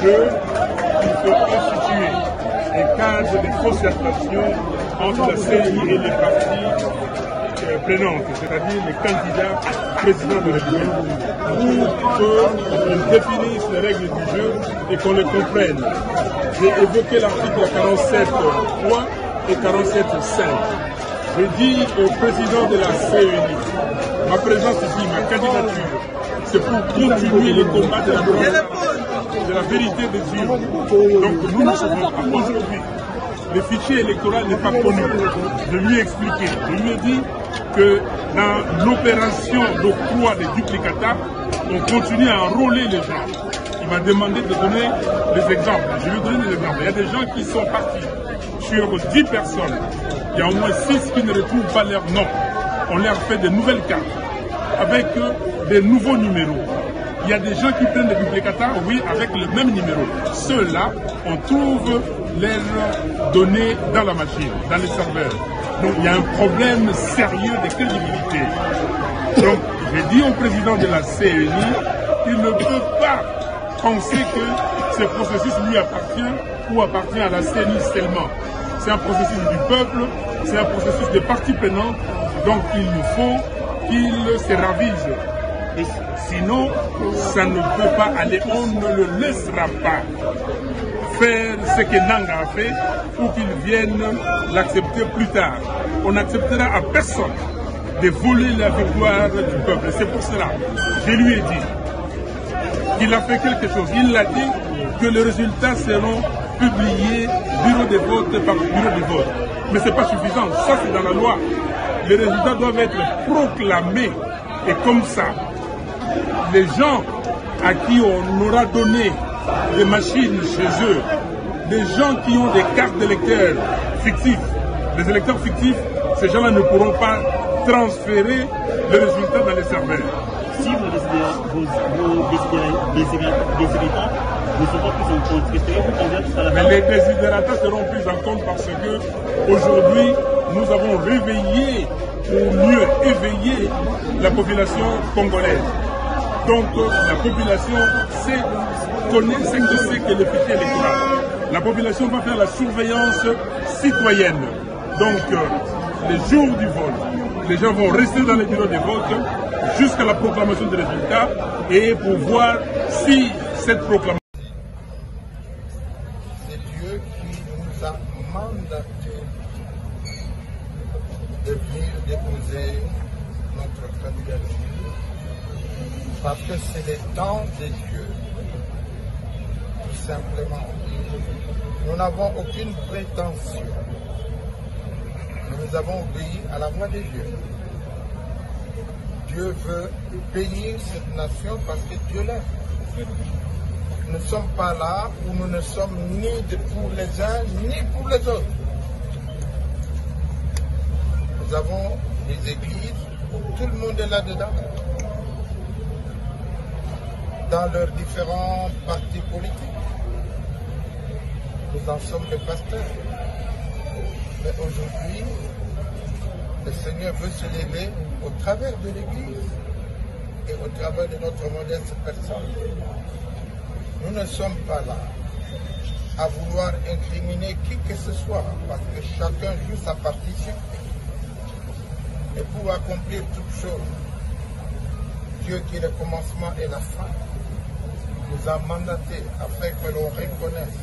qu'il faut constituer un cadre de concertation entre la CENI et les partis prenantes, c'est-à-dire les candidats présidents de la République, pour qu'on définisse les règles du jeu et qu'on les comprenne. J'ai évoqué l'article 47.3 et 47.5. J'ai dit au président de la CENI, ma présence ici, ma candidature, c'est pour continuer le combat de la vérité des yeux. Donc nous ne savons pas aujourd'hui. Le fichier électoral n'est pas connu. Je lui ai expliqué, je lui ai dit que dans l'opération d'octroi des duplicata, on continue à enrôler les gens. Il m'a demandé de donner des exemples. Je lui ai donné des exemples. Il y a des gens qui sont partis sur 10 personnes. Il y a au moins 6 qui ne retrouvent pas leur nom. On leur fait de nouvelles cartes avec des nouveaux numéros. Il y a des gens qui prennent des duplicata, oui, avec le même numéro. Ceux-là, on trouve leurs données dans la machine, dans les serveurs. Donc il y a un problème sérieux de crédibilité. Donc j'ai dit au président de la CENI, il ne peut pas penser que ce processus lui appartient ou appartient à la CENI seulement. C'est un processus du peuple, c'est un processus des parties prenantes, donc il nous faut qu'il se ravise. Et sinon, ça ne peut pas aller, on ne le laissera pas faire ce que Nanga a fait ou qu'il vienne l'accepter plus tard. On n'acceptera à personne de voler la victoire du peuple. C'est pour cela, je lui ai dit qu'il a fait quelque chose. Il a dit que les résultats seront publiés bureau de vote par bureau de vote. Mais ce n'est pas suffisant, ça c'est dans la loi. Les résultats doivent être proclamés et comme ça, les gens à qui on aura donné des machines chez eux, des gens qui ont des cartes d'électeurs fictifs, les électeurs fictifs, ces gens-là ne pourront pas transférer les résultats dans les serveurs. Si vos désidérata ne sont pas pris en compte, mais les désidérata seront pris en compte parce que aujourd'hui, nous avons réveillé, ou mieux éveillé, la population congolaise. Donc la population connaît ce que c'est que le fichier électoral. La population va faire la surveillance citoyenne. Donc les jours du vote, les gens vont rester dans les bureaux de vote jusqu'à la proclamation des résultats et pour voir si cette proclamation... C'est Dieu qui nous a mandaté de venir déposer notre candidature parce que c'est le temps de Dieu, tout simplement. Nous n'avons aucune prétention. Nous avons obéi à la voix de Dieu. Dieu veut bénir cette nation parce que Dieu l'aime. Nous ne sommes pas là où nous ne sommes ni pour les uns ni pour les autres. Nous avons des églises où tout le monde est là-dedans, dans leurs différents partis politiques. Nous en sommes les pasteurs. Mais aujourd'hui, le Seigneur veut se lever au travers de l'Église et au travers de notre modeste personne. Nous ne sommes pas là à vouloir incriminer qui que ce soit, parce que chacun joue sa partition. Et pour accomplir toutes choses, Dieu qui est le commencement et la fin, nous a mandaté afin que l'on reconnaisse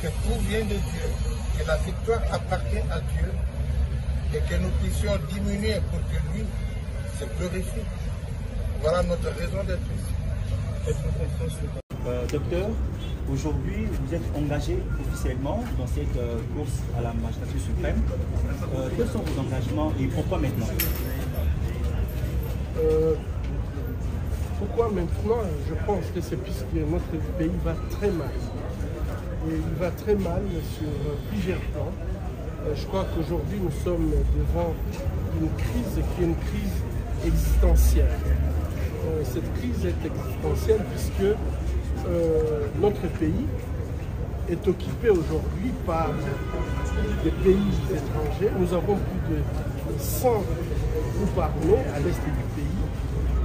que tout vient de Dieu, que la victoire appartient à Dieu et que nous puissions diminuer pour que lui se glorifie. Voilà notre raison d'être ici. Docteur, aujourd'hui vous êtes engagé officiellement dans cette course à la magistrature suprême. Quels sont vos engagements et pourquoi maintenant? Pourquoi maintenant? Je pense que c'est puisque notre pays va très mal. Et il va très mal sur plusieurs plans. Je crois qu'aujourd'hui nous sommes devant une crise qui est une crise existentielle. Cette crise est existentielle puisque notre pays est occupé aujourd'hui par des pays étrangers. Nous avons plus de 100 groupes armés à l'est du pays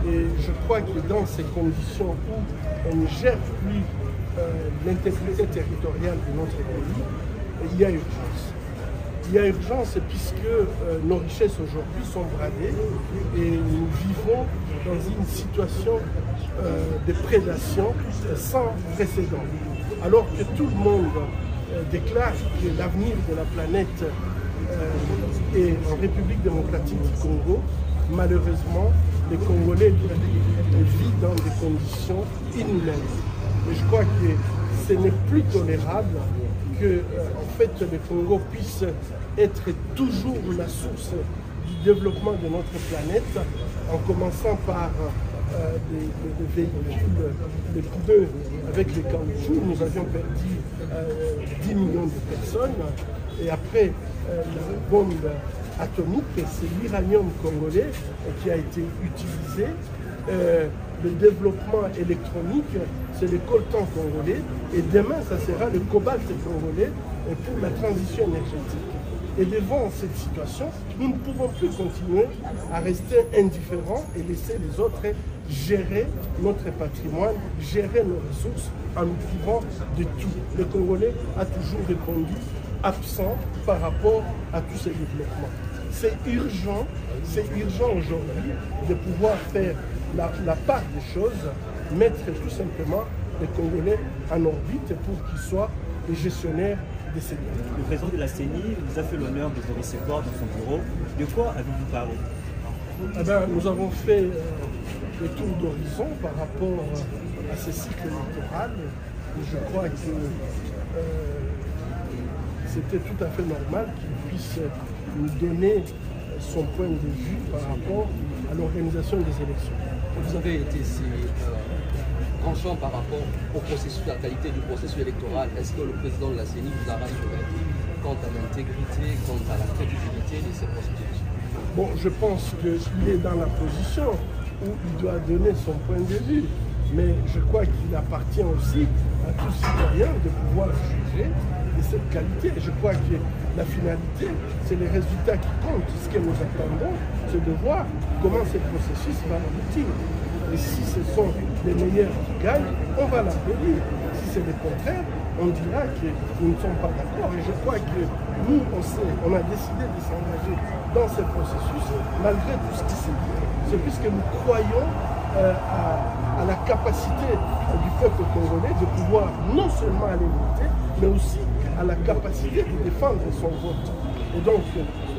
Et je crois que dans ces conditions où on ne gère plus l'intégrité territoriale de notre pays, il y a urgence. Il y a urgence puisque nos richesses aujourd'hui sont bradées et nous vivons dans une situation de prédation sans précédent. Alors que tout le monde déclare que l'avenir de la planète est en République démocratique du Congo, malheureusement, les Congolais vivent dans des conditions inhumaines. Et je crois que ce n'est plus tolérable que en fait, le Congo puisse être toujours la source du développement de notre planète, en commençant par des véhicules, des pneus avec les caoutchoucs. Nous avions perdu 10 millions de personnes. Et après, la bombe atomique, c'est l'uranium congolais qui a été utilisé. Le développement électronique, c'est le coltan congolais. Et demain, ça sera le cobalt congolais pour la transition énergétique. Et devant cette situation, nous ne pouvons plus continuer à rester indifférents et laisser les autres gérer notre patrimoine, gérer nos ressources en nous privant de tout. Le Congolais a toujours répondu absent par rapport à tous ces développements. C'est urgent aujourd'hui de pouvoir faire la part des choses, mettre tout simplement les Congolais en orbite pour qu'ils soient les gestionnaires de ces biens. Le président de la CENI vous a fait l'honneur de vous recevoir dans son bureau. De quoi avez-vous parlé? Nous avons fait le tour d'horizon par rapport à ce cycle électoral. Je crois que c'était tout à fait normal qu'il puisse nous donner son point de vue par rapport à l'organisation des élections. Vous avez été tranchant par rapport au processus, la qualité du processus électoral. Est-ce que le président de la CENI vous a rassuré quant à l'intégrité, quant à la crédibilité de ces processus? Bon, je pense qu'il est dans la position où il doit donner son point de vue. Mais je crois qu'il appartient aussi à tout citoyen de pouvoir juger de cette qualité. Je crois que la finalité, c'est les résultats qui comptent. Ce que nous attendons, c'est de voir comment ce processus va aboutir. Et si ce sont les meilleurs qui gagnent, on va l'applaudir. Si c'est le contraire, on dira que nous ne sommes pas d'accord. Et je crois que nous, on a décidé de s'engager dans ce processus malgré tout ce qui s'est dit. C'est puisque nous croyons à la capacité du peuple congolais de pouvoir non seulement aller voter, mais aussi à la capacité de défendre son vote. Et donc,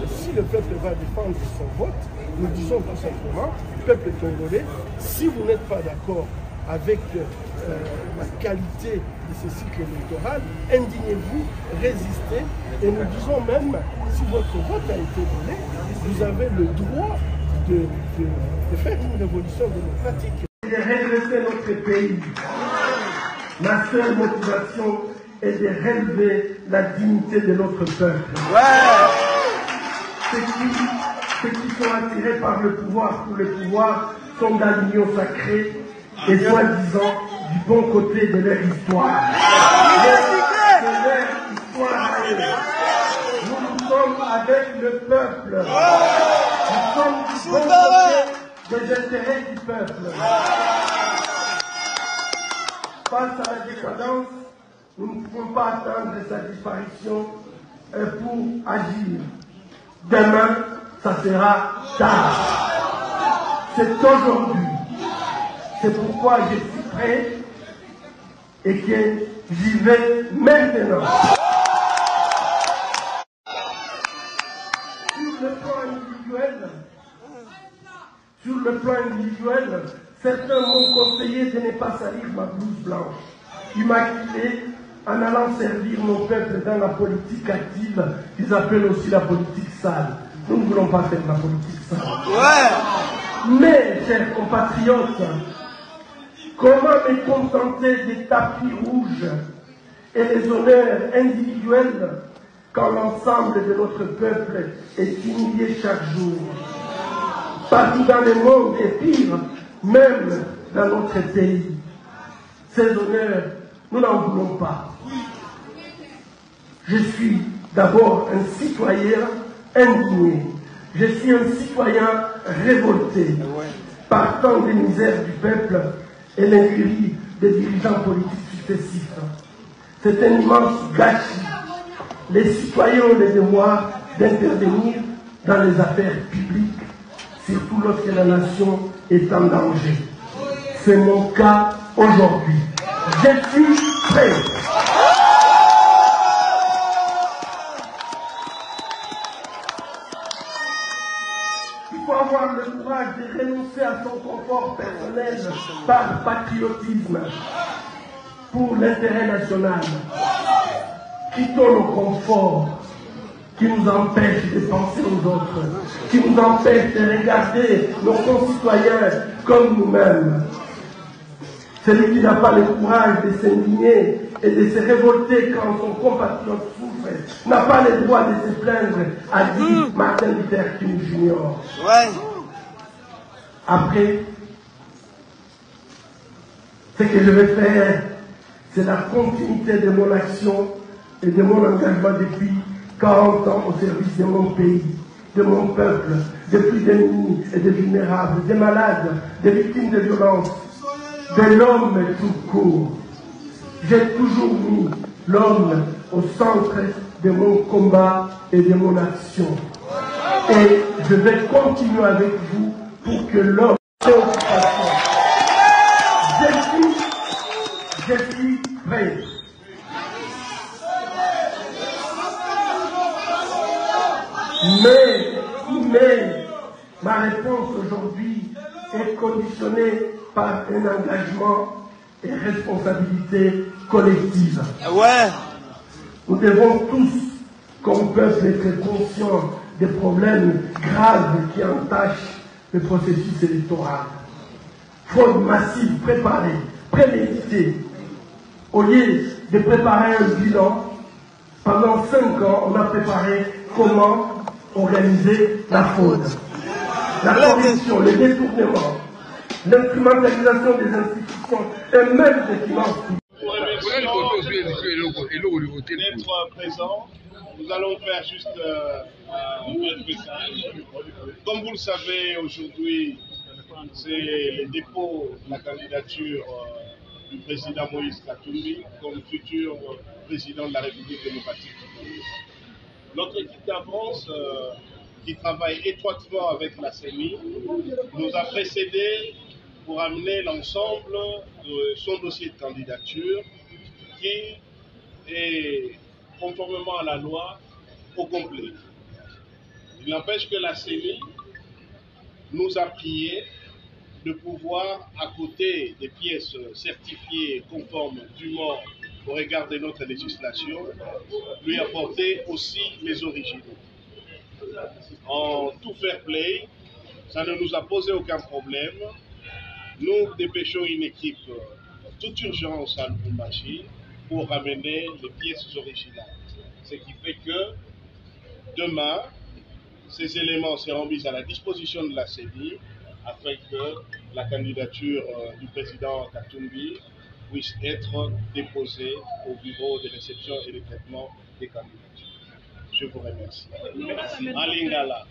si le peuple va défendre son vote, nous disons tout simplement, peuple congolais, si vous n'êtes pas d'accord avec la qualité de ce cycle électoral, indignez-vous, résistez, et nous disons même, si votre vote a été donné, vous avez le droit de faire une révolution démocratique. De redresser notre pays. Ma seule motivation est de relever la dignité de notre peuple. Ceux qui sont attirés par le pouvoir pour le pouvoir sont dans l'union sacrée et soi-disant du bon côté de leur histoire. De leur histoire à eux. Nous sommes avec le peuple. Nous sommes du bon côté des intérêts du peuple. Face à la décadence, nous ne pouvons pas attendre sa disparition pour agir. Demain, ça sera tard. C'est aujourd'hui. C'est pourquoi je suis prêt et que j'y vais maintenant. Sur le plan individuel, certains m'ont conseillé de ne pas salir ma blouse blanche, immaculée, en allant servir mon peuple dans la politique active, qu'ils appellent aussi la politique sale. Nous ne voulons pas faire de la politique sale. Mais, chers compatriotes, comment me contenter des tapis rouges et des honneurs individuels quand l'ensemble de notre peuple est humilié chaque jour? Partout dans le monde et pire, même dans notre pays. Ces honneurs, nous n'en voulons pas. Je suis d'abord un citoyen indigné. Je suis un citoyen révolté. partant des misères du peuple et l'incurie des dirigeants politiques successifs. C'est un immense gâchis. Les citoyens ont le devoir d'intervenir dans les affaires publiques, surtout lorsque la nation est en danger. C'est mon cas aujourd'hui. Je suis prêt. Il faut avoir le courage de renoncer à son confort personnel par patriotisme pour l'intérêt national. Quittons le confort qui nous empêche de penser aux autres, qui nous empêche de regarder nos concitoyens comme nous-mêmes. Celui qui n'a pas le courage de s'indigner et de se révolter quand son compatriote souffre n'a pas le droit de se plaindre, a dit Martin Luther King Jr. Ouais. Après, ce que je vais faire, c'est la continuité de mon action et de mon engagement depuis 40 ans au service de mon pays, de mon peuple, des plus démunis et des vulnérables, des malades, des victimes de violences, de l'homme tout court. J'ai toujours mis l'homme au centre de mon combat et de mon action. Et je vais continuer avec vous pour que l'homme ait occupation. Je suis prêt. Mais ma réponse aujourd'hui est conditionnée par un engagement et responsabilité collective. Ouais. Nous devons tous, comme peuple, être conscients des problèmes graves qui entachent le processus électoral. Fraude massive préparée, préméditée. Au lieu de préparer un bilan, pendant 5 ans, on a préparé comment organiser la fraude, la corruption, le détournement, l'instrumentalisation des institutions et même des finances publiques. D'être présent, nous allons faire juste un bref message. Comme vous le savez, aujourd'hui, c'est le dépôt de la candidature du président Moïse Katumbi comme futur président de la République démocratique du Congo. Notre équipe d'avance, qui travaille étroitement avec la CENI, nous a précédés pour amener l'ensemble de son dossier de candidature qui est, conformément à la loi, au complet. Il n'empêche que la CENI nous a prié de pouvoir, à côté des pièces certifiées conformes dûment au regard de notre législation, lui apporter aussi les originaux. En tout fair play, ça ne nous a posé aucun problème. Nous dépêchons une équipe toute urgence à Lubumbashi pour ramener les pièces originales. Ce qui fait que demain, ces éléments seront mis à la disposition de la CENI afin que la candidature du président Katumbi puisse être déposée au bureau de réception et de traitement des candidatures. Je vous remercie. Merci. Alingala.